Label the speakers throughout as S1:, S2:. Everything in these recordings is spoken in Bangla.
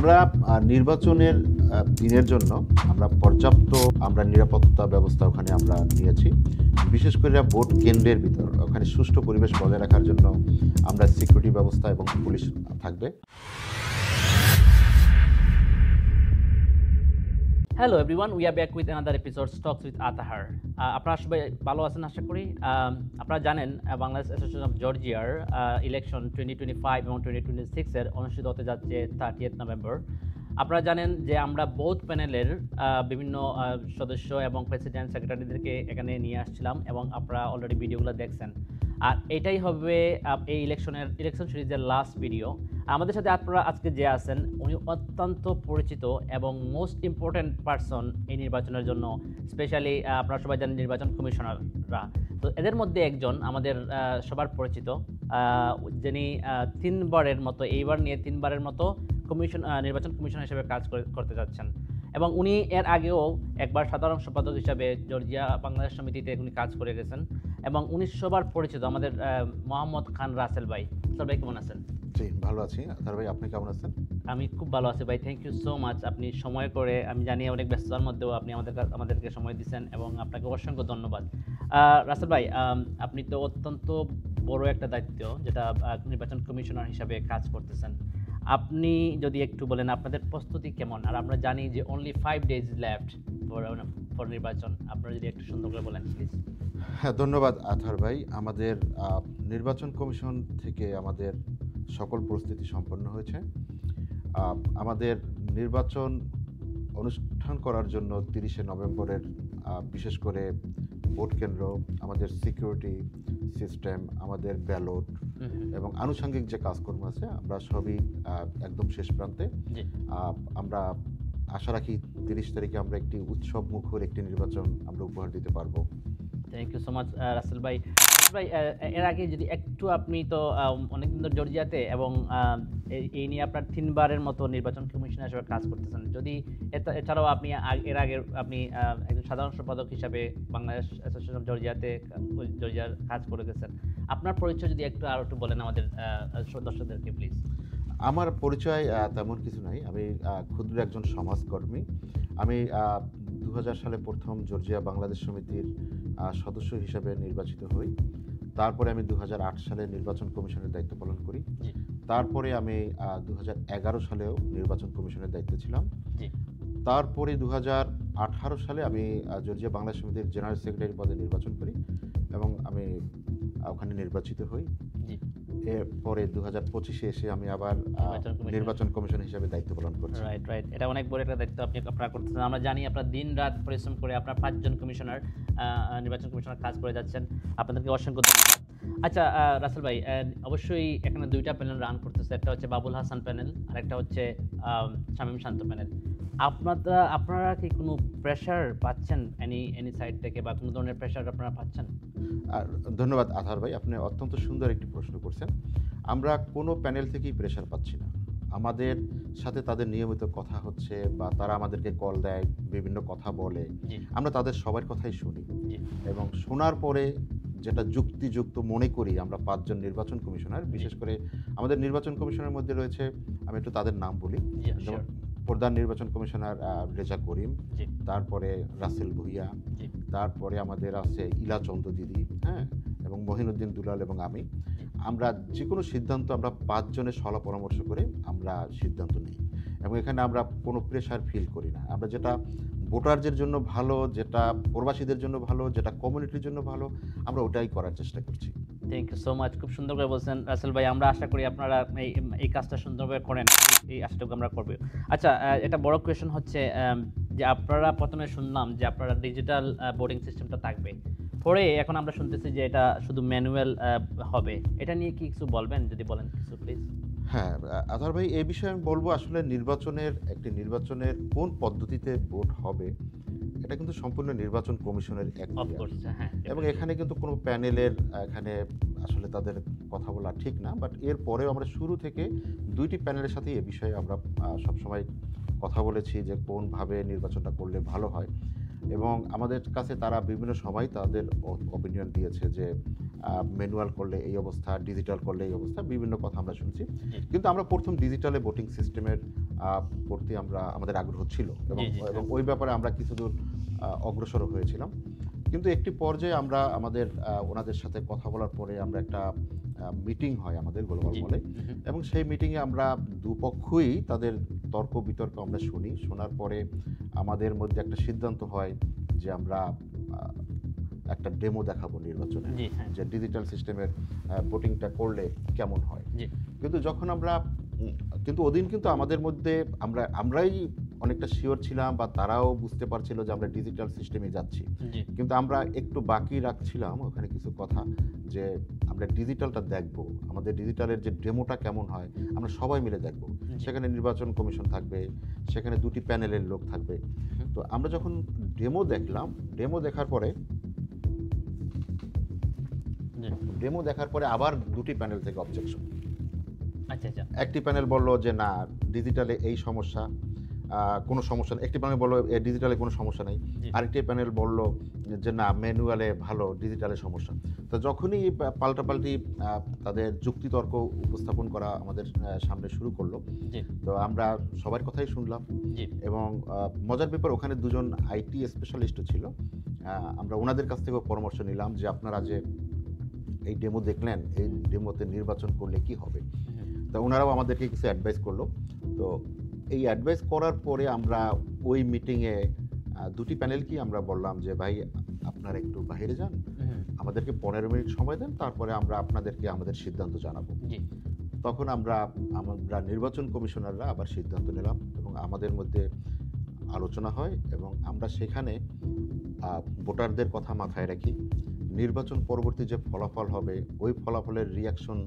S1: আমরা নির্বাচনের দিনের জন্য আমরা পর্যাপ্ত নিরাপত্তা ব্যবস্থা ওখানে আমরা নিয়েছি। বিশেষ করে ভোট কেন্দ্রের ভিতর ওখানে সুষ্ঠু পরিবেশ বজায় রাখার জন্য আমরা সিকিউরিটি ব্যবস্থা এবং পুলিশ থাকবে।
S2: Hello everyone, we are back with another episode Tux with Atahar. আপনারা সবাই ভালো আছেন আশা করি। আপনারা জানেন বাংলাদেশ অ্যাসোসিয়েশন অফ জর্জিয়ার ইলেকশন 2025 এবং 2026 অনুষ্ঠিত হতে যাচ্ছে 30 নভেম্বর। আপনারা জানেন যে আমরা বোথ প্যানেলের বিভিন্ন সদস্য এবং প্রেসিডেন্ট সেক্রেটারিদেরকে এখানে নিয়ে আসছিলাম এবং আপনারা অলরেডি ভিডিওগুলো দেখছেন। আর এটাই হবে এই ইলেকশন সিরিজের লাস্ট ভিডিও। আমাদের সাথে আপনারা আজকে যে আছেন উনি অত্যন্ত পরিচিত এবং মোস্ট ইম্পর্ট্যান্ট পারসন এই নির্বাচনের জন্য, স্পেশালি আপনারা সবাই জানেন নির্বাচন কমিশনাররা। তো এদের মধ্যে একজন আমাদের সবার পরিচিত, যিনি তিনবারের মতো এইবার নিয়ে তিনবারের মতো নির্বাচন কমিশনার হিসেবে কাজ করতে যাচ্ছেন এবং উনি এর আগেও একবার সাধারণ সম্পাদক হিসাবে জর্জিয়া বাংলাদেশ সমিতিতে উনি কাজ করে গেছেন এবং উনি সবার পরিচিত আমাদের মোহাম্মদ খান রাসেল ভাই। রাসেল ভাই কেমন আছেন?
S1: জি ভালো আছি। আতাহার ভাই আপনি কেমন আছেন?
S2: আমি খুব ভালো আছি ভাই, থ্যাংক ইউ সো মাচ। আপনি সময় করে, আমি জানি অনেক ব্যস্ততার মধ্যেও আপনি আমাদেরকে সময় দিচ্ছেন এবং আপনাকে অসংখ্য ধন্যবাদ। রাসেল ভাই, আপনি তো অত্যন্ত বড় একটা দায়িত্ব, যেটা নির্বাচন কমিশনার হিসাবে কাজ করতেছেন। আপনি যদি একটু বলেন আপনাদের প্রস্তুতি কেমন? আর আমরা জানি যে অনলি 5 days লেফট ফর নির্বাচন। আপনারা যদি একটু সুন্দর করে বলেন প্লিজ।
S1: হ্যাঁ, ধন্যবাদ আতাহার ভাই। আমাদের নির্বাচন কমিশন থেকে আমাদের সকল প্রস্তুতি সম্পন্ন হয়েছে। আমাদের নির্বাচন অনুষ্ঠান করার জন্য 30শে নভেম্বরের বিশেষ করে ভোট কেন্দ্র, আমাদের সিকিউরিটি সিস্টেম, আমাদের ব্যালট এবং আনুষঙ্গিক যে কাজকর্ম আছে আমরা সবই একদম শেষ প্রান্তে। আমরা আশা রাখি 30 তারিখে আমরা একটি উৎসব মুখর একটি নির্বাচন আমরা উপহার দিতে পারবো।
S2: Thank you so much Rasel ভাই। ভাই, এর আগে যদি একটু, আপনি তো অনেকদিন ধরে জর্জিয়াতে এবং এই নিয়ে আপনার তিনবারের মতো নির্বাচন কমিশনার হিসেবে কাজ করতেছেন, যদি এছাড়াও আপনি এর আগে আপনি একজন সাধারণ সম্পাদক হিসাবে বাংলাদেশ অ্যাসোসিয়েশন অফ জর্জিয়ার কাজ করে গেছেন, আপনার পরিচয় যদি আর একটু বলেন আমাদের দর্শকদেরকে প্লিজ।
S1: আমার পরিচয় তেমন কিছু নাই। আমি ক্ষুদ্র একজন সমাজকর্মী। আমি 2000 সালে প্রথম জর্জিয়া বাংলাদেশ সমিতির সদস্য হিসেবে নির্বাচিত হই। তারপরে আমি 2008 সালে নির্বাচন কমিশনের দায়িত্ব পালন করি। তারপরে আমি 2011 সালেও নির্বাচন কমিশনের দায়িত্বে ছিলাম। তারপরে 2018 সালে আমি জর্জিয়া বাংলাদেশ সমিতির জেনারেল সেক্রেটারি পদে নির্বাচন করি এবং আমি ওখানে নির্বাচিত হই। এরপরে 2025-এ এসে আমি আবার নির্বাচন কমিশন হিসেবে দায়িত্ব পালন করছি।
S2: রাইট, এটা অনেক বড় একটা দায়িত্ব আপনারা করতেছেন। আমরা জানি আপনারা দিন রাত পরিশ্রম করে আপনারা 5 জন নির্বাচন কমিশনার কাজ করে যাচ্ছেন। আপনাদেরকে অসংখ্য ধন্যবাদ। আচ্ছা রাসেল ভাই, অবশ্যই এখানে দুইটা প্যানেল রান করতেছে, একটা হচ্ছে বাবুল হাসান প্যানেল আর একটা হচ্ছে শামীম শান্ত প্যানেল। আপনারা কি কোনো প্রেশার পাচ্ছেন এনি সাইড থেকে, বা কোনো ধরনের প্রেশার আপনারা পাচ্ছেন?
S1: ধন্যবাদ আতাহার ভাই, আপনি অত্যন্ত সুন্দর একটি প্রশ্ন করছেন। আমরা কোনো প্যানেল থেকেই প্রেশার পাচ্ছি না। আমাদের সাথে তাদের নিয়মিত কথা হচ্ছে বা তারা আমাদেরকে কল দেয়, বিভিন্ন কথা বলে, আমরা তাদের সবার কথাই শুনি এবং শোনার পরে যেটা যুক্তিযুক্ত মনে করি আমরা 5 জন নির্বাচন কমিশনার, বিশেষ করে আমাদের নির্বাচন কমিশনের মধ্যে রয়েছে, আমি একটু তাদের নাম বলি, প্রধান নির্বাচন কমিশনার রেজা করিম, তারপরে রাসেল ভুইয়া, তারপরে আমাদের আছে ইলা চন্দ্র দিদি, হ্যাঁ, এবং মহিনুদ্দিন দুলাল এবং আমি। আমরা যে কোনো সিদ্ধান্ত আমরা 5 জনের সলা পরামর্শ করে আমরা সিদ্ধান্ত নিই এবং এখানে আমরা কোনো প্রেশার ফিল করি না। আমরা যেটা ভোটারদের জন্য ভালো, যেটা প্রবাসীদের জন্য ভালো, যেটা কমিউনিটির জন্য ভালো, আমরা ওটাই করার চেষ্টা করছি।
S2: থ্যাংক ইউ সো মাচ, খুব সুন্দর করে বলছেন রাসেল ভাই। আমরা আশা করি আপনারা এই কাজটা সুন্দরভাবে করেন, এই আশাটুকু আমরা করব। আচ্ছা, এটা বড় কোয়েশন হচ্ছে যে আপনারা প্রথমে শুনলাম যে আপনারা ডিজিটাল ভোটিং সিস্টেমটা থাকবে, পরে এখন আমরা শুনতেছি যে এটা শুধু ম্যানুয়াল হবে। এটা নিয়ে কি কিছু বলবেন? যদি বলেন কিছু প্লিজ।
S1: হ্যাঁ আতাহার ভাই, এই বিষয়ে আমি বলবো আসলে নির্বাচনের কোন পদ্ধতিতে ভোট হবে এটা কিন্তু সম্পূর্ণ নির্বাচন কমিশনের এবং এখানে কিন্তু কোনো প্যানেলের এখানে আসলে তাদের কথা বলা ঠিক না। বাট এর পরেও আমরা শুরু থেকে 2টি প্যানেলের সাথে এ বিষয়ে আমরা সবসময় কথা বলেছি যে কোনভাবে নির্বাচনটা করলে ভালো হয় এবং আমাদের কাছে তারা বিভিন্ন সময় তাদের অপিনিয়ন দিয়েছে যে ম্যানুয়াল করলে এই অবস্থা, ডিজিটাল করলে এই অবস্থা, বিভিন্ন কথা আমরা শুনছি। কিন্তু আমরা প্রথম ডিজিটালে ভোটিং সিস্টেমের প্রতি আমাদের আগ্রহ ছিল এবং
S2: জি, জি,
S1: এবং ওই ব্যাপারে আমরা কিছুদূর অগ্রসর হয়েছিলাম। কিন্তু একটি পর্যায়ে আমরা ওনাদের সাথে কথা বলার পরে আমরা একটা মিটিং হয় আমাদের গ্লোবাল
S2: জি।
S1: মলে, এবং সেই মিটিংয়ে আমরা দুপক্ষই তাদের তর্ক বিতর্ক আমরা শুনি। শোনার পরে আমাদের মধ্যে একটা সিদ্ধান্ত হয় যে আমরা একটা ডেমো দেখাবো নির্বাচনে,
S2: জি, হ্যাঁ।
S1: যে ডিজিটাল সিস্টেমের ভোটিংটা করলে কেমন হয়।
S2: জি,
S1: কিন্তু যখন কিন্তু ওদিন কিন্তু আমাদের মধ্যে আমরাই অনেকটা শিওর ছিলাম, বা তারাও বুঝতে পারছিল যে আমরা ডিজিটাল সিস্টেমে যাচ্ছি।
S2: জি,
S1: কিন্তু আমরা একটু বাকি রাখছিলাম ওখানে কিছু কথা, যে আমরা ডিজিটালটা দেখব, আমাদের ডিজিটালের যে ডেমোটা কেমন হয় আমরা সবাই মিলে দেখব।
S2: জি।
S1: সেখানে নির্বাচন কমিশন থাকবে, সেখানে 2টি প্যানেলের লোক থাকবে। তো আমরা যখন ডেমো দেখলাম, ডেমো দেখার পরে
S2: জি।
S1: আবার 2টি প্যানেল থেকে অবজেকশন।
S2: আচ্ছা, আচ্ছা।
S1: একটি প্যানেল বলল যে না, ডিজিটালে এই সমস্যা, কোনো সমস্যা নেই। একটি প্যানেল বলল ডিজিটালে কোনো সমস্যা নেই।
S2: জি।
S1: আরেকটি প্যানেল বলল যে না, ম্যানুয়ালে ভালো, ডিজিটালে সমস্যা। তো যখনই পাল্টাপাল্টি তাদের যুক্তিতর্ক উপস্থাপন করা আমাদের সামনে শুরু করলো,
S2: জি,
S1: তো আমরা সবার কথাই শুনলাম।
S2: জি,
S1: এবং মজার ব্যাপার, ওখানে 2জন আইটি স্পেশালিস্টও ছিল। আমরা ওনাদের কাছ থেকেও পরামর্শ নিলাম যে আপনারা যে এই ডেমো দেখলেন, এই ডেমোতে নির্বাচন করলে কি হবে। তা ওনারাও আমাদেরকে কিছু অ্যাডভাইস করলো। তো এই অ্যাডভাইস করার পরে আমরা ওই মিটিংয়ে 2টি প্যানেলকেই আমরা বললাম যে ভাই, আপনারা একটু বাইরে যান, আমাদেরকে 15 মিনিট সময় দেন, তারপরে আমরা আপনাদেরকে আমাদের সিদ্ধান্ত জানাবো।
S2: জি,
S1: তখন আমরা নির্বাচন কমিশনাররা আবার সিদ্ধান্ত নিলাম, এবং আমাদের মধ্যে আলোচনা হয়, এবং আমরা সেখানে ভোটারদের কথা মাথায় রাখি, নির্বাচন পরবর্তী যে ফলাফল হবে ওই ফলাফলের রিয়াকশন,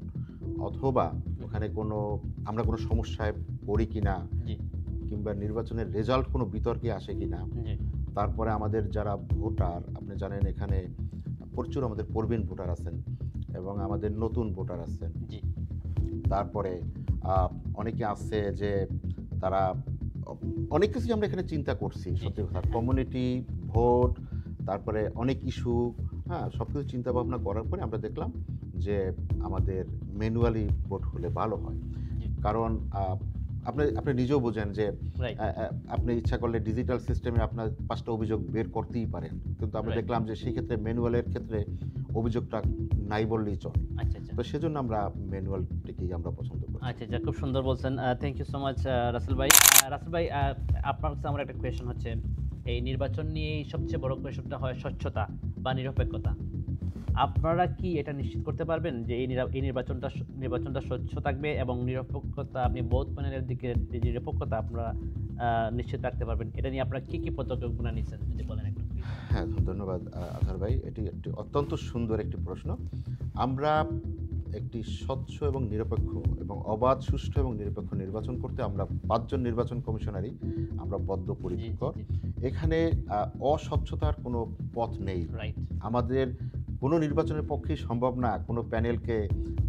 S1: অথবা ওখানে আমরা কোনো সমস্যায় পড়ি কিনা,
S2: জি,
S1: কিংবা নির্বাচনের রেজাল্ট কোনো বিতর্কে আসে কিনা।
S2: জি,
S1: তারপরে আমাদের যারা ভোটার, আপনি জানেন এখানে প্রচুর আমাদের প্রবীণ ভোটার আছেন এবং আমাদের নতুন ভোটার আছেন।
S2: জি,
S1: তারপরে অনেকে আছে যে তারা অনেক কিছুই আমরা এখানে চিন্তা করছি, সত্যি কথা। কমিউনিটি, ভোট, তারপরে অনেক ইস্যু, হ্যাঁ, সব কিছু চিন্তা ভাবনা করার পরে আমরা দেখলাম যে আমাদের ম্যানুয়ালি ভোট হলে ভালো হয়।
S2: জি।
S1: কারণ আপনি নিজেও বোঝেন যে
S2: রাইট।
S1: আপনি ইচ্ছা করলে ডিজিটাল সিস্টেমে আপনার 5টা অভিযোগ বের করতেই পারেন, কিন্তু আমরা
S2: Right.
S1: দেখলাম যে সেই ক্ষেত্রে ম্যানুয়ালের ক্ষেত্রে অভিযোগটা নাই বললেই চলে।
S2: আচ্ছা, আচ্ছা।
S1: তো সেজন্য আমরা ম্যানুয়ালটিকেই আমরা পছন্দ করি।
S2: আচ্ছা, আচ্ছা, খুব সুন্দর বলছেন। Thank you so much Rasel ভাই। রাসেল ভাই, আপনার কাছে আমার একটা কোয়েশ্চেন হচ্ছে, এই নির্বাচন নিয়ে সবচেয়ে বড় কোয়েশ্চনটা হয় স্বচ্ছতা বা নিরপেক্ষতা। আপনারা কি এটা নিশ্চিত করতে পারবেন যে এই নির্বাচনটা স্বচ্ছ থাকবে এবং নিরপেক্ষতা, আপনি বোথ প্যানেলের দিকে যে নিরপেক্ষতা আপনারা নিশ্চিত রাখতে পারবেন? এটা নিয়ে আপনারা কি পদক্ষেপগুলো নিচ্ছেন যদি বলেন একটু প্লিজ।
S1: হ্যাঁ, ধন্যবাদ আজহার ভাই। এটি একটি অত্যন্ত সুন্দর একটি প্রশ্ন। আমরা একটি স্বচ্ছ এবং নিরপেক্ষ এবং অবাধ, সুষ্ঠু এবং নিরপেক্ষ নির্বাচন করতে আমরা 5 জন নির্বাচন কমিশনারই আমরা
S2: জি,
S1: বদ্ধপরিকর।
S2: জি,
S1: এখানে অস্বচ্ছতার কোনো পথ নেই।
S2: রাইট,
S1: আমাদের কোনো নির্বাচনের পক্ষেই সম্ভব না কোনো প্যানেলকে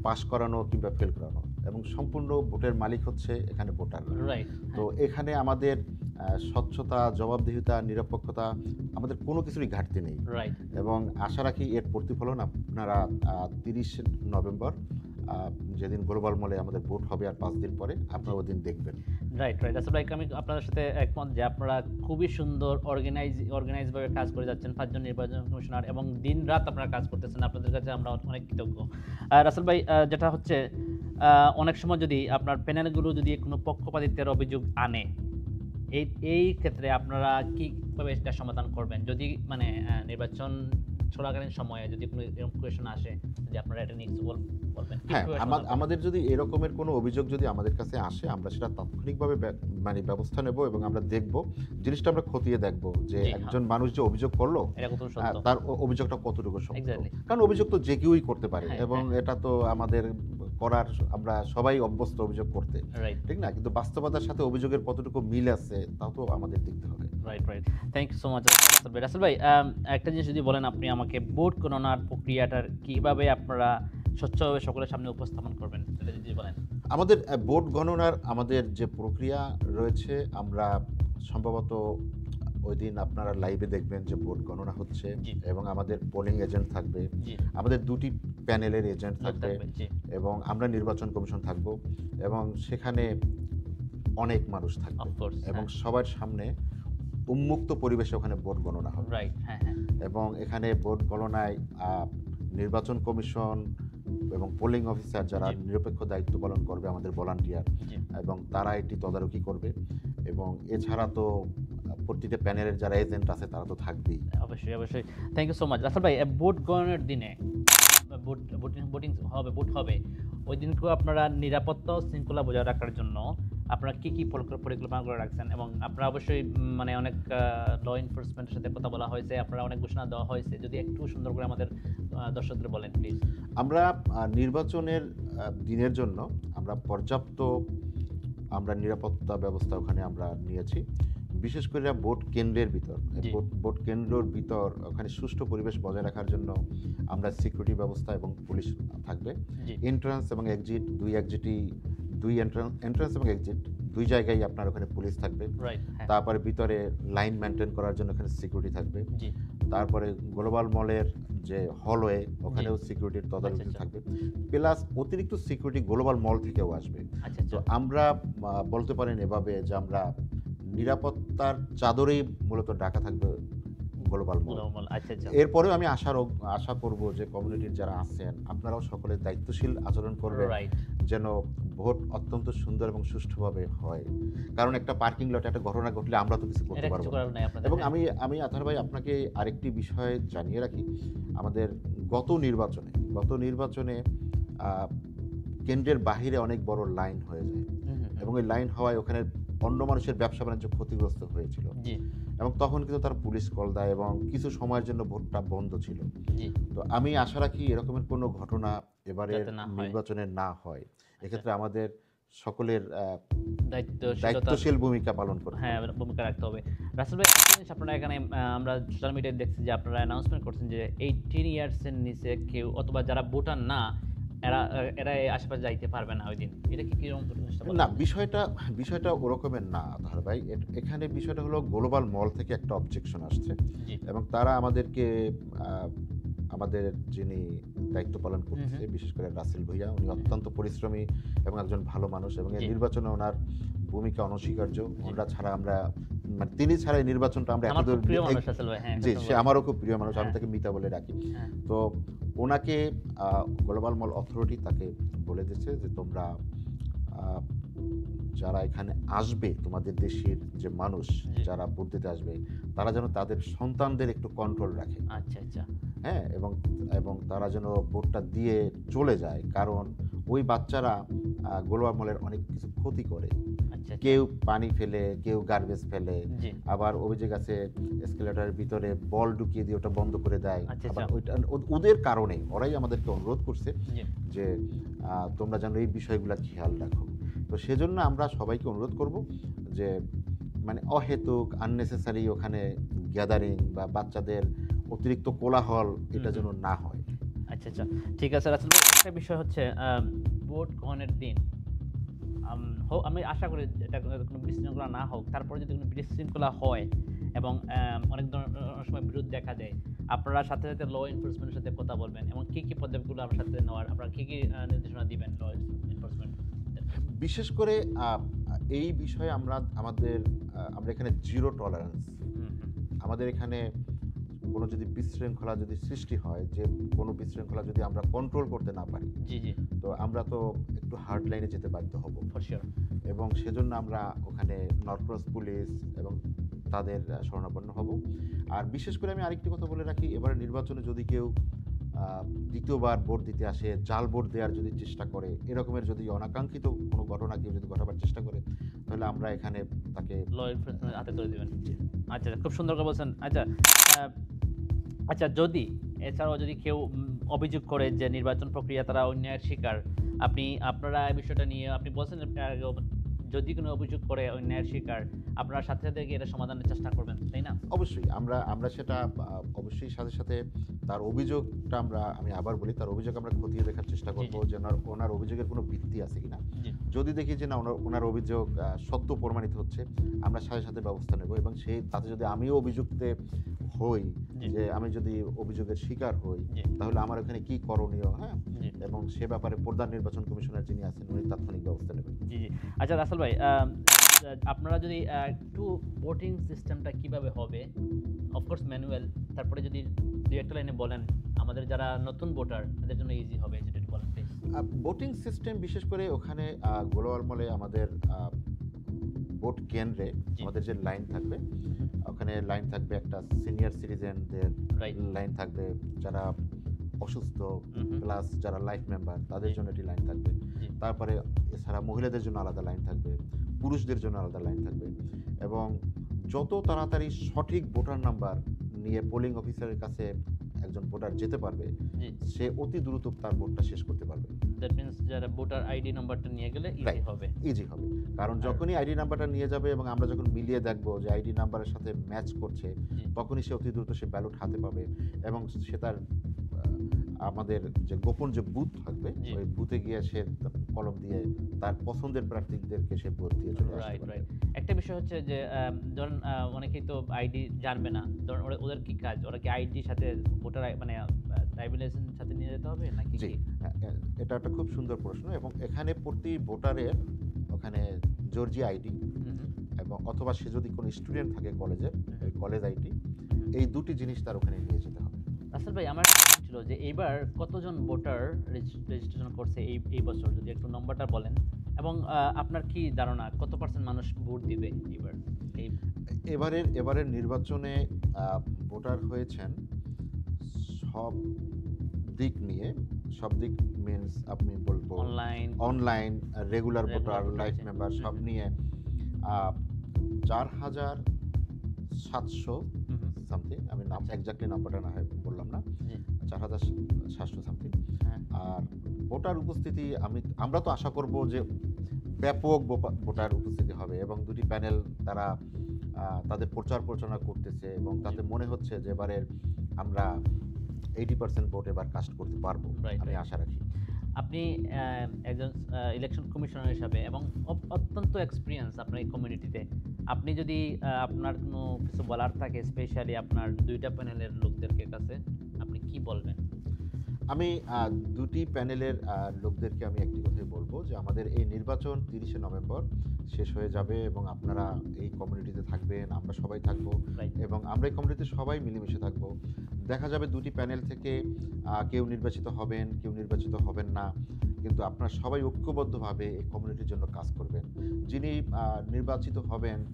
S1: পাশ করানো কিংবা ফেল করানো, এবং সম্পূর্ণ ভোটের মালিক হচ্ছে এখানে ভোটাররা।
S2: রাইট,
S1: তো এখানে আমাদের স্বচ্ছতা, জবাবদিহিতা, নিরপেক্ষতা, আমাদের কোনো কিছুরই ঘাটতি নেই।
S2: রাইট,
S1: এবং আশা রাখি এর প্রতিফলন আপনারা 30 নভেম্বর, যেদিন গ্লোবাল মলে আমাদের ভোট হবে আর 5 দিন পরে, আপনারা ওদিন দেখবেন।
S2: Right, right. আসলে ভাই, আমি আপনাদের সাথে একমত যে আপনারা খুবই সুন্দর অর্গানাইজভাবে কাজ করে যাচ্ছেন, 5 জন নির্বাচন কমিশনার, এবং দিন-রাত আপনারা কাজ করতেছেন। আপনাদের কাছে আমরা অনেক কৃতজ্ঞ। রাসেল ভাই, যেটা হচ্ছে, অনেক সময় যদি আপনার প্যানেলগুলো যদি কোনো পক্ষপাতিত্বের অভিযোগ আনে, এই ক্ষেত্রে আপনারা কিভাবে এটা সমাধান করবেন? যদি মানে নির্বাচন চলাকালীন সময়ে যদি কোনো এরকম কোয়েশন আসে, যদি আপনারা এটা নিয়ে কিছু বলবেন।
S1: হ্যাঁ,
S2: কিভাবে সমাধান করবেন?
S1: আমাদের যদি এরকমের কোনো অভিযোগ যদি আমাদের কাছে আসে, আমরা সেটা তাৎক্ষণিকভাবে মানে ব্যবস্থা নেব, এবং আমরা দেখব, জিনিসটা আমরা খতিয়ে দেখব যে
S2: জি,
S1: একজন মানুষ যে অভিযোগ করলো,
S2: এটা কত সত্য?
S1: তার অভিযোগটা কতটুকু সত্য।
S2: Exactly.
S1: কারণ অভিযোগ তো যে কেউই করতে পারে,
S2: হ্যাঁ,
S1: এবং
S2: হ্যাঁ।
S1: এটা তো আমাদের আমরা সবাই অভ্যস্ত অভিযোগ করতে,
S2: রাইট,
S1: ঠিক না? কিন্তু বাস্তবতার সাথে অভিযোগের কতটুকু মিল আছে তাও তো আমাদের দেখতে হবে।
S2: Right, right. Thank you so much Rasel ভাই। রাসেল ভাই, একটা জিনিস যদি বলেন আপনি আমাকে, ভোট গণনার প্রক্রিয়াটার কিভাবে আপনারা স্বচ্ছভাবে সকলের সামনে উপস্থাপন করবেন, এটা যদি বলেন।
S1: আমাদের ভোট গণনার আমাদের যে প্রক্রিয়া রয়েছে, আমরা সম্ভবত ওই দিন আপনারা লাইভে দেখবেন যে ভোট গণনা হচ্ছে,
S2: জি।
S1: এবং আমাদের পোলিং এজেন্ট থাকবে,
S2: জি,
S1: আমাদের 2টি প্যানেলের এজেন্ট
S2: লোক
S1: থাকবে,
S2: থাকবে, জি,
S1: এবং আমরা নির্বাচন কমিশন থাকব, এবং সেখানে অনেক মানুষ থাকবে
S2: Of course,
S1: এবং
S2: হ্যাঁ।
S1: সবার সামনে উন্মুক্ত পরিবেশে ওখানে ভোট গণনা হবে
S2: রাইট, হ্যাঁ, হ্যাঁ।
S1: এবং এখানে ভোট গণনায় নির্বাচন কমিশন এবং পোলিং অফিসার যারা
S2: জি।
S1: নিরপেক্ষ দায়িত্ব পালন করবে আমাদের ভলান্টিয়ার
S2: জি।
S1: এবং তারা এটি তদারকি করবে এবং এছাড়া তো প্রতিটা প্যানেলের যারা এজেন্ট আছে তারা তো থাকবেই।
S2: অবশ্যই, অবশ্যই। Thank you so much. Rasel ভাই, ভোট গণনার দিনে ভোট হবে। ওই দিনকেও আপনারা নিরাপত্তা ও শৃঙ্খলা বজায় রাখার জন্য আপনারা কি পরিকল্পনা করে রাখছেন? এবং আপনারা অবশ্যই মানে অনেক ল এনফোর্সমেন্টের সাথে কথা বলা হয়েছে, আপনারা অনেক ঘোষণা দেওয়া হয়েছে। যদি একটু সুন্দর করে আমাদের দর্শকদের বলেন প্লিজ।
S1: আমরা নির্বাচনের দিনের জন্য আমরা পর্যাপ্ত নিরাপত্তা ব্যবস্থা ওখানে আমরা নিয়েছি। বিশেষ করে ভোট কেন্দ্রের ভিতর
S2: জি।
S1: ভোট কেন্দ্রের ভিতর ওখানে সুষ্ঠু পরিবেশ বজায় রাখার জন্য আমরা সিকিউরিটি ব্যবস্থা এবং পুলিশ থাকবে।
S2: জি।
S1: এন্ট্রান্স এবং এক্সিট দুই এন্ট্রান্স এবং এক্সিট দুই জায়গায় আপনার ওখানে পুলিশ থাকবে।
S2: রাইট, হ্যাঁ।
S1: তারপরে ভিতরে লাইন মেনটেন করার জন্য ওখানে সিকিউরিটি থাকবে।
S2: জি।
S1: তারপরে গ্লোবাল মলের যে হলওয়ে ওখানেও সিকিউরিটির তদারকি
S2: আচ্ছা, আচ্ছা।
S1: থাকবে, প্লাস অতিরিক্ত সিকিউরিটি গ্লোবাল মল থেকেও আসবে।
S2: আচ্ছা,
S1: তো
S2: আচ্ছা।
S1: আমরা বলতে পারেন এভাবে যে আমরা নিরাপত্তার চাদরেই মূলত ঢাকা থাকবে গ্লোবাল মল।
S2: আচ্ছা, আচ্ছা।
S1: এরপরেও আমি আশা করব যে কমিউনিটির যারা আছেন আপনারাও সকলে দায়িত্বশীল আচরণ করবেন
S2: রাইট।
S1: যেন ভোট অত্যন্ত সুন্দর এবং সুষ্ঠুভাবে হয়। কারণ একটা পার্কিং লটে একটা ঘটনা ঘটলে আমরা তো কিছু করতে
S2: এটা
S1: পারবো
S2: কিছু
S1: না।
S2: করার নাই আপনাদের।
S1: এবং
S2: হ্যাঁ।
S1: আমি আতার ভাই আপনাকে আরেকটি বিষয় জানিয়ে রাখি, আমাদের গত নির্বাচনে কেন্দ্রের বাহিরে অনেক বড় লাইন হয়ে যায়
S2: হুম, হুম, হুম।
S1: এবং এই লাইন হওয়ায় ওখানে অন্য মানুষের ব্যবসা বাণিজ্য ক্ষতিগ্রস্ত হয়েছিল
S2: জি,
S1: এবং তখন কিন্তু তার পুলিশ কল দেয় এবং কিছু সময়ের জন্য ভোটটা বন্ধ ছিল।
S2: জি।
S1: তো আমি আশা রাখি এরকমের কোনো ঘটনা এবারের
S2: যাতে না হয়।
S1: নির্বাচনে না হয়। এক্ষেত্রে আমাদের সকলের
S2: দায়িত্বশীলতা,
S1: দায়িত্বশীল ভূমিকা পালন করতে
S2: হ্যাঁ,
S1: হবে।
S2: ভূমিকা রাখতে হবে। রাসেল ভাই, একটা জিনিস আপনারা এখানে আমরা সোশ্যাল মিডিয়ায় দেখছি যে আপনারা অ্যানাউন্সমেন্ট করছেন যে 18 ইয়ার্স এর নিচে কেউ অথবা যারা ভোটার না এরা এই আশেপাশে যাইতে পারবে না ওই দিন। এটা কি কিরকম জিনিসটা বলেন?
S1: না, বিষয়টা ওরকমের না আতাহার ভাই। এখানে বিষয়টা হলো গ্লোবাল মল থেকে একটা অবজেকশন আসছে
S2: জি।
S1: এবং তারা আমাদেরকে আমাদের যিনি দায়িত্ব পালন করছে বিশেষ করে রাসেল ভুঁইয়া, উনি অত্যন্ত পরিশ্রমী এবং একজন ভালো মানুষ এবং এই
S2: জি।
S1: নির্বাচনে ওনার ভূমিকা অনস্বীকার্য। ওনারা ছাড়া আমরা মানে তিনি ছাড়া এই নির্বাচনটা আমরা
S2: আমার
S1: এতদূর
S2: খুব প্রিয় মানুষ রাসেল ভাই। হ্যাঁ,
S1: জি,
S2: কথা
S1: সে
S2: বলেন।
S1: আমারও খুব প্রিয় মানুষ। আমি
S2: হ্যাঁ।
S1: তাকে মিতা বলে ডাকি।
S2: হ্যাঁ।
S1: তো ওনাকে গ্লোবাল মল অথরিটি তাকে বলে দিয়েছে যে তোমরা আহ, যারা এখানে আসবে তোমাদের দেশের যে মানুষ
S2: জি।
S1: যারা ভোট দিতে আসবে তারা যেন তাদের সন্তানদের একটু কন্ট্রোল রাখে,
S2: আচ্ছা, আচ্ছা।
S1: হ্যাঁ, এবং তারা যেন ভোটটা দিয়ে চলে যায়, কারণ ওই বাচ্চারা গ্লোবাল মলের অনেক কিছু ক্ষতি করে।
S2: আচ্ছা, আচ্ছা।
S1: কেউ পানি ফেলে, কেউ গার্বেজ ফেলে,
S2: জি।
S1: আবার অভিযোগ আছে এসকেলেটরের ভিতরে বল ঢুকিয়ে দিয়ে ওটা বন্ধ করে দেয়।
S2: আচ্ছা,
S1: আবার
S2: আচ্ছা।
S1: ওইটা ওদের কারণে ওরাই আমাদেরকে অনুরোধ করছে
S2: জি।
S1: যে তোমরা যেন এই বিষয়গুলো খেয়াল রাখো। তো সেজন্য আমরা সবাইকে অনুরোধ করব যে মানে অহেতুক আননেসেসারি ওখানে গ্যাদারিং বা বাচ্চাদের অতিরিক্ত কোলাহল এটা যেন না হয়।
S2: আচ্ছা, আচ্ছা। ঠিক আছে রাসেল ভাই, একটা বিষয় হচ্ছে ভোট গ্রহণের দিন আমি আশা করি এটা কোনো বিশৃঙ্খলা না হোক। তারপরে যদি কোনো বিশৃঙ্খলা হয় এবং অনেক সময় বিরোধ দেখা দেয়, আপনারা সাথে সাথে ল এনফোর্সমেন্টের সাথে কথা বলবেন এবং কি পদক্ষেপগুলো আপনার সাথে নেওয়ার আপনারা কি নির্দেশনা দিবেন ল এনফোর্সমেন্ট?
S1: বিশেষ করে এই বিষয়ে আমরা এখানে জিরো টলারেন্স। আমাদের এখানে কোনো যদি বিশৃঙ্খলা যদি সৃষ্টি হয়, যে কোনো বিশৃঙ্খলা যদি আমরা কন্ট্রোল করতে না পারি,
S2: জি, জি।
S1: তো আমরা তো একটু হার্ড লাইনে যেতে বাধ্য হব
S2: ফর শিওর।
S1: এবং সেজন্য আমরা ওখানে নর্থক্রস পুলিশ এবং তাদের শরণাপন্ন হব। আর বিশেষ করে আমি আরেকটি কথা বলে রাখি, এবারে নির্বাচনে যদি কেউ দ্বিতীয়বার ভোট দিতে আসে জাল ভোট দেওয়ার যদি চেষ্টা করে, এরকমের যদি অনাকাঙ্ক্ষিত কোনো ঘটনা কেউ যদি ঘটাবার চেষ্টা করে, তাহলে আমরা এখানে তাকে
S2: ল এনফোর্সমেন্ট হাতে তুলে দিবেন। আচ্ছা, খুব সুন্দর করে বলছেন। আচ্ছা, আচ্ছা, এছাড়াও যদি কেউ অভিযোগ করে যে নির্বাচন প্রক্রিয়া তারা অন্যায়ের শিকার, আপনারা এই বিষয়টা নিয়ে আপনি বলছেন যদি কোনো অভিযোগ করে অন্যায়ের শিকার, আপনারা সাথে সাথে গিয়ে এটা সমাধানের চেষ্টা করবেন, তাই না?
S1: অবশ্যই আমরা সেটা অবশ্যই সাথে সাথে তার অভিযোগটা আমি আবার বলি, তার অভিযোগ আমরা খতিয়ে দেখার চেষ্টা করব যে ওনার অভিযোগের কোনো ভিত্তি আছে কিনা।
S2: জি।
S1: যদি দেখি যে না ওনার অভিযোগ সত্য প্রমাণিত হচ্ছে, আমরা সাথে সাথে ব্যবস্থা নেব এবং তাতে যদি আমিও অভিযুক্ত হই,
S2: জি।
S1: যে আমি যদি অভিযোগের শিকার হই,
S2: জি।
S1: তাহলে আমার এখানে কি করণীয়, হ্যাঁ,
S2: জি।
S1: এবং সে ব্যাপারে প্রধান নির্বাচন কমিশনার যিনি আছেন উনি তাৎক্ষণিক ব্যবস্থা নেবেন।
S2: জি, জি। আচ্ছা রাসেল ভাই, আপনারা যদি একটু ভোটিং সিস্টেমটা কিভাবে হবে, অফকোর্স ম্যানুয়াল, তারপরে যদি দুই একটা লাইনে বলেন আমাদের যারা নতুন ভোটার তাদের জন্য ইজি হবে, যেটা একটু বলেন প্লিজ।
S1: ভোটিং সিস্টেম বিশেষ করে ওখানে গ্লোবাল মলে আমাদের ভোট কেন্দ্রে
S2: জি।
S1: আমাদের যে লাইন থাকবে, ওখানে লাইন থাকবে একটা সিনিয়র সিটিজেনদের
S2: রাইট।
S1: লাইন থাকবে, যারা অসুস্থ
S2: হুম।
S1: প্লাস যারা লাইফ মেম্বার তাদের
S2: জি।
S1: জন্য একটি লাইন থাকবে।
S2: জি।
S1: তারপরে এছাড়া মহিলাদের জন্য আলাদা লাইন থাকবে, পুরুষদের জন্য আলাদা লাইন থাকবে, এবং যত তাড়াতাড়ি সঠিক ভোটার নাম্বার নিয়ে পোলিং অফিসারের কাছে একজন ভোটার যেতে পারবে,
S2: জি।
S1: সে অতি দ্রুত তার ভোটটা শেষ করতে পারবে।
S2: দ্যাট মিন্স যারা ভোটার আইডি নাম্বারটা নিয়ে গেলে ইজি
S1: Right.
S2: হবে।
S1: ইজি হবে, কারণ
S2: আর-
S1: যখনই আইডি নাম্বারটা নিয়ে যাবে এবং আমরা যখন মিলিয়ে দেখবো যে আইডি নাম্বারের সাথে ম্যাচ করছে,
S2: জি।
S1: তখনই সে অতি দ্রুত সে ব্যালট হাতে পাবে এবং সে তার আমাদের যে গোপন যে বুথ থাকবে
S2: জি।
S1: ওই বুথে গিয়ে সে কলম দিয়ে তার পছন্দের প্রার্থীদেরকে সে ভোট দিয়ে চলে আসতে
S2: রাইট,
S1: পারবে।
S2: রাইট। একটা বিষয় হচ্ছে যে ধরুন অনেকেই তো আইডি জানবে না, ধরুন ওদের কি কাজ, ওরা কি আইডির সাথে ভোটার মানে ড্রাইভিং লাইসেন্স সাথে নিয়ে যেতে হবে নাকি
S1: জি,
S2: কি?
S1: এটা একটা খুব সুন্দর প্রশ্ন, এবং এখানে প্রতি ভোটারের ওখানে জর্জি আইডি
S2: হুম।
S1: এবং অথবা সে যদি কোনো স্টুডেন্ট থাকে কলেজের, ওই কলেজ আইডি,
S2: হুম।
S1: এই দুটি জিনিস তার ওখানে নিয়ে যেতে হবে।
S2: রাসেল ভাই, আমার একটা question ছিল যে এইবার কতজন ভোটার রেজিস্ট্রেশন করছে এই বছর, যদি একটু নম্বরটা বলেন, এবং আপনার কি ধারণা কত পার্সেন্ট মানুষ ভোট দিবে এইবার? এই
S1: এবারের নির্বাচনে ভোটার হয়েছেন সব দিক নিয়ে, সব দিক মিনস আপনি বলবো
S2: online,
S1: online, regular
S2: Regular
S1: voter,
S2: voter
S1: life
S2: আছে।
S1: মেম্বার সব নিয়ে 4,700 সামথিং, আমি নাম
S2: আচ্ছা।
S1: এক্স্যাক্টলি নাম্বারটা না হয় বললাম না,
S2: জি।
S1: 4,700 সামথিং।
S2: হ্যাঁ।
S1: আর ভোটার উপস্থিতি আমরা তো আশা করব যে ব্যাপক ভোটার উপস্থিতি হবে, এবং দুটি প্যানেল তারা তাদের প্রচার প্রচারণা করতেছে, এবং তাতে মনে হচ্ছে যে এবারের আমরা 80% ভোট এবার কাস্ট করতে পারবো,
S2: Right,
S1: আমি
S2: right.
S1: আশা রাখি।
S2: আপনি একজন ইলেকশন কমিশনার হিসাবে এবং অত্যন্ত এক্সপিরিয়েন্স আপনার এই কমিউনিটিতে, আপনি যদি আপনার কোনো কিছু বলার থাকে স্পেশালি আপনার দুইটা প্যানেলের লোকদেরকে কাছে, আপনি কি বলবেন?
S1: আমি দুটি প্যানেলের লোকদেরকে আমি একটি কথাই বলবো যে আমাদের এই নির্বাচন 30শে নভেম্বর শেষ হয়ে যাবে, এবং আপনারা এই কমিউনিটিতে থাকবেন, আমরা সবাই থাকবো,
S2: রাইট।
S1: এবং আমরা এই কমিউনিটিতে সবাই মিলেমিশে থাকবো। দেখা যাবে দুটি প্যানেল থেকে কেউ নির্বাচিত হবেন, কেউ নির্বাচিত হবেন না, কিন্তু আপনারা সবাই ঐক্যবদ্ধভাবে এই কমিউনিটির জন্য কাজ করবেন। যিনি নির্বাচিত হবেন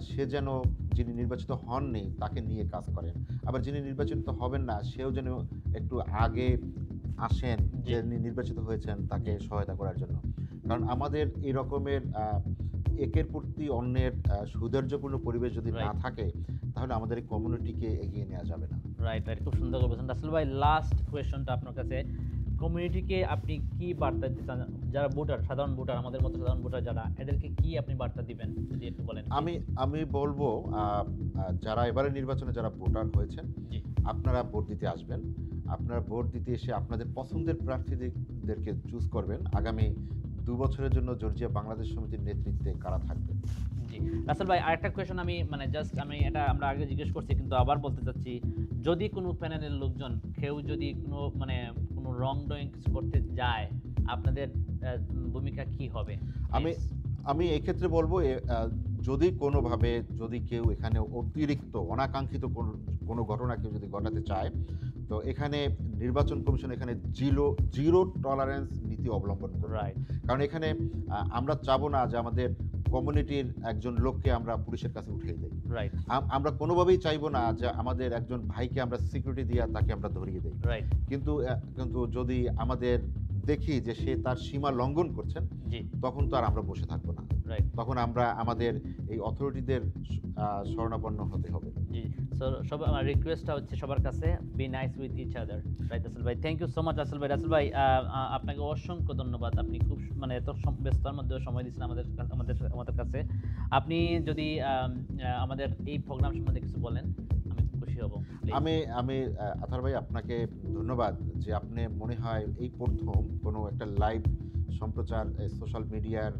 S1: সে যেন যিনি নির্বাচিত হননি তাকে নিয়ে কাজ করেন, আবার যিনি নির্বাচিত হবেন না সেও যেন একটু আগে আসেন,
S2: জি।
S1: যে নির্বাচিত হয়েছেন তাকে
S2: জি।
S1: সহায়তা করার জন্য। কারণ আমাদের এই রকমের একের প্রতি অন্যের সৌহার্দ্যপূর্ণ পরিবেশ যদি না
S2: Right.
S1: থাকে, তাহলে আমাদের এই কমিউনিটিকে এগিয়ে নেওয়া যাবে না।
S2: রাইট, রাইট, খুব সুন্দর করে বলছেন রাসেল ভাই। লাস্ট কোয়েশনটা আপনার কাছে, কমিউনিটিকে আপনি কি বার্তা দিতে চান? যারা ভোটার, সাধারণ ভোটার, আমাদের মতো সাধারণ ভোটার যারা, এদেরকে কি আপনি বার্তা দিবেন যদি একটু বলেন?
S1: আমি বলবো যারা এবারে নির্বাচনে যারা ভোটার হয়েছেন,
S2: জি।
S1: আপনারা ভোট দিতে আসবেন। আপনারা ভোট দিতে এসে আপনাদের পছন্দের প্রার্থীদেরকে চুজ করবেন। আগামী 2 বছরের জন্য জর্জিয়া বাংলাদেশ সমিতির নেতৃত্বে কারা থাকবেন।
S2: জি। রাসেল ভাই, আরেকটা কোয়েশন আমি আমি এটা আমরা আগে জিজ্ঞেস করছি কিন্তু আবার বলতে চাচ্ছি, যদি কোনো প্যানেলের লোকজন কেউ যদি কোনো রং ডুইং কিছু করতে যায়, আপনাদের ভূমিকা কি হবে?
S1: আমি-
S2: Please.
S1: আমি এই ক্ষেত্রে বলবো যদি কোনোভাবে যদি কেউ এখানে অতিরিক্ত অনাকাঙ্ক্ষিত কোনো ঘটনা কেউ যদি ঘটাতে চায়, তো এখানে নির্বাচন কমিশন এখানে জিরো টলারেন্স নীতি অবলম্বন করবে।
S2: রাইট।
S1: কারণ এখানে আমরা চাবো না যে আমাদের কমিউনিটির একজন লোককে আমরা পুলিশের কাছে উঠিয়ে দেই।
S2: রাইট।
S1: আমরা কোনোভাবেই চাইবো না যে আমাদের একজন ভাইকে আমরা সিকিউরিটি দিয়ে তাকে আমরা ধরিয়ে দেই।
S2: রাইট।
S1: কিন্তু যদি আমাদের দেখি যে সে তার সীমা লঙ্ঘন করছেন,
S2: জি।
S1: তখন তো আর আমরা বসে থাকবো না।
S2: রাইট।
S1: তখন আমরা আমাদের এই অথরিটিদের শরণাপন্ন হতে হবে।
S2: জি। সো আমার রিকোয়েস্টটা হচ্ছে সবার কাছে, be nice with each other. Right Rasel ভাই, thank you so much Rasel ভাই। রাসেল ভাই, আপনাকে অসংখ্য ধন্যবাদ। আপনি খুব এত ব্যস্ততার মধ্যেও সময় দিচ্ছেন আমাদের কাছে। আপনি যদি আমাদের এই প্রোগ্রাম সম্বন্ধে কিছু বলেন, আমি খুব খুশি হব। Please.
S1: আমি আথার ভাই আপনাকে ধন্যবাদ যে আপনি মনে হয় এই প্রথম কোনো একটা লাইভ সম্প্রচার সোশ্যাল মিডিয়ার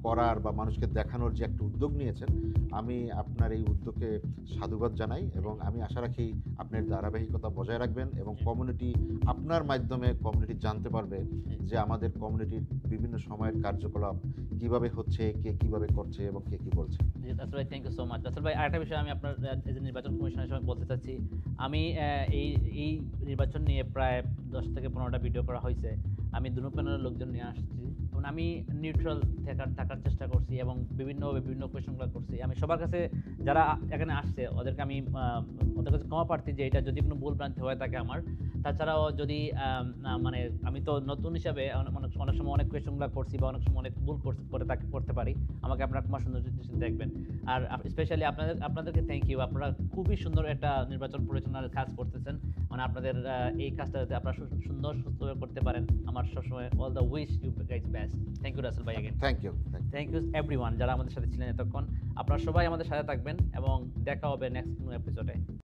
S1: করার বা মানুষকে দেখানোর যে একটা উদ্যোগ নিয়েছেন, আমি আপনার এই উদ্যোগকে সাধুবাদ জানাই, এবং আমি আশা রাখি আপনার ধারাবাহিকতা বজায় রাখবেন, এবং কমিউনিটি আপনার মাধ্যমে কমিউনিটি জানতে পারবে যে আমাদের কমিউনিটির বিভিন্ন সময়ের কার্যকলাপ কিভাবে হচ্ছে, কে কিভাবে করছে এবং কে কি বলছে।
S2: জি, রাসেল ভাই thank you so much. Rasel ভাই আরেকটা বিষয় আমি আপনার এই যে নির্বাচন কমিশনের সময় বলতে চাচ্ছি, আমি এই নির্বাচন নিয়ে প্রায় 10 থেকে 15টা ভিডিও করা হয়েছে। আমি দুনো প্যানেলের লোকজন নিয়ে আসছি এবং আমি নিউট্রাল থাকার চেষ্টা করছি এবং বিভিন্ন কোয়েশনগুলো করছি। আমি সবার কাছে যারা এখানে আসছে ওদেরকে আমি ওদের কাছে ক্ষমা প্রার্থী যে এটা যদি কোনো ভুল ভ্রান্তি হয়ে থাকে আমার। তাছাড়াও যদি মানে আমি তো নতুন হিসাবে অনেক সময় অনেক কোয়েশনগুলো করছি বা অনেক সময় অনেক ভুল করতে পারি। আমাকে আপনারা ক্ষমা সুন্দর দৃষ্টিতে দেখবেন। আর স্পেশালি আপনাদেরকে থ্যাংক ইউ। আপনারা খুবই সুন্দর একটা নির্বাচন পরিচালনার কাজ করতেছেন। মানে আপনাদের এই কাজটা যাতে আপনারা সুন্দর সুস্থভাবে করতে পারেন। আমার সবসময় all the wish you guys best. Thank you Rasel ভাই again.
S1: Thank you.
S2: Thank you everyone যারা আমাদের সাথে ছিলেন এতক্ষণ। আপনারা সবাই আমাদের সাথে থাকবেন এবং দেখা হবে নেক্সট কোনো এপিসোডে।